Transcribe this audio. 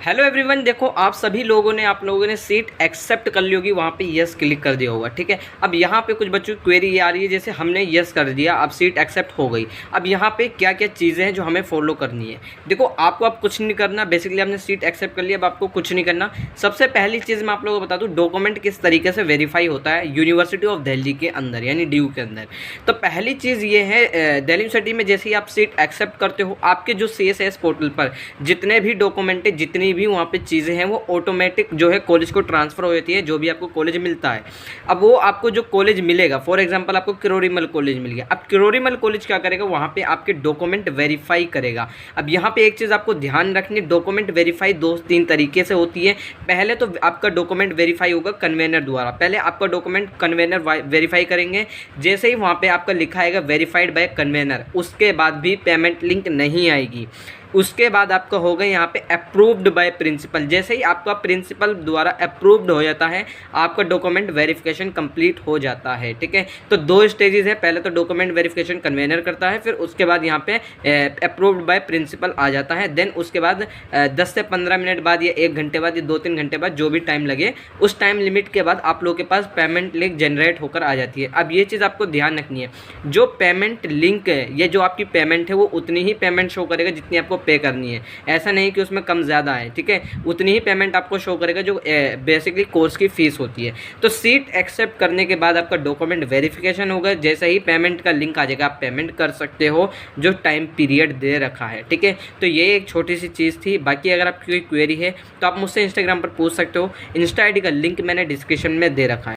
Hello everyone, देखो आप सभी लोगों ने सीट एक्सेप्ट कर ली होगी, वहाँ पे यस क्लिक कर दिया होगा। ठीक है, अब यहाँ पे कुछ बच्चों की क्वेरी ये आ रही है, जैसे हमने यस कर दिया, अब सीट एक्सेप्ट हो गई। अब यहाँ पे क्या क्या चीज़ें हैं जो हमें फॉलो करनी है। देखो आपको अब कुछ नहीं करना, बेसिकली आपने सीट एक्सेप्ट कर लिया, अब आपको कुछ नहीं करना। सबसे पहली चीज़ मैं आप लोगों को बता दूँ, डॉक्यूमेंट किस तरीके से वेरीफाई होता है यूनिवर्सिटी ऑफ दिल्ली के अंदर, यानी DU के अंदर। तो पहली चीज़ ये है, दिल्ली यूनिवर्सिटी में जैसे ही आप सीट एक्सेप्ट करते हो, आपके जो CSS पोर्टल पर जितने भी डॉक्यूमेंट, जितनी भी वहाँ पे चीज़ें हैं, वो ऑटोमेटिक जो है कॉलेज को ट्रांसफ़र हो जाती है, जो भी आपको कॉलेज मिलता है। अब वो आपको जो कॉलेज मिलेगा, फॉर एग्जांपल आपको किरोड़ीमल कॉलेज मिल गया, अब किरोड़ीमल कॉलेज क्या करेगा, वहाँ पे आपके डॉक्यूमेंट वेरीफाई करेगा। अब यहाँ पे एक चीज़ आपको ध्यान रखनी, डॉक्यूमेंट वेरीफाई 2-3 तरीके से होती है। पहले तो आपका डॉक्यूमेंट वेरीफाई होगा कन्वेनर द्वारा, पहले आपका डॉक्यूमेंट कन्वेनर वेरीफाई करेंगे। जैसे ही वहाँ पे आपका लिखा आएगा वेरीफाइड बाय कन्वेनर, उसके बाद भी पेमेंट लिंक नहीं आएगी। उसके बाद आपका होगा यहाँ पे अप्रूव्ड बाय प्रिंसिपल। जैसे ही आपका प्रिंसिपल द्वारा अप्रूव्ड हो जाता है, आपका डॉक्यूमेंट वेरिफिकेशन कंप्लीट हो जाता है। ठीक है, तो 2 स्टेजेस है, पहले तो डॉक्यूमेंट वेरिफिकेशन कन्वेनर करता है, फिर उसके बाद यहाँ पे अप्रूव्ड बाय प्रिंसिपल आ जाता है। देन उसके बाद 10 से 15 मिनट बाद या 1 घंटे बाद या 2-3 घंटे बाद, जो भी टाइम लगे, उस टाइम लिमिट के बाद आप लोगों के पास पेमेंट लिंक जनरेट होकर आ जाती है। अब ये चीज़ आपको ध्यान रखनी है, जो पेमेंट लिंक है, ये जो आपकी पेमेंट है, वो उतनी ही पेमेंट शो करेगा जितनी आपको पे करनी है। ऐसा नहीं कि उसमें कम ज़्यादा है। ठीक है, उतनी ही पेमेंट आपको शो करेगा जो बेसिकली कोर्स की फ़ीस होती है। तो सीट एक्सेप्ट करने के बाद आपका डॉक्यूमेंट वेरिफिकेशन होगा, जैसे ही पेमेंट का लिंक आ जाएगा, आप पेमेंट कर सकते हो जो टाइम पीरियड दे रखा है। ठीक है, तो ये एक छोटी सी चीज़ थी। बाकी अगर आपकी कोई क्वेरी है तो आप मुझसे इंस्टाग्राम पर पूछ सकते हो। इंस्टा ID का लिंक मैंने डिस्क्रिप्शन में दे रखा है।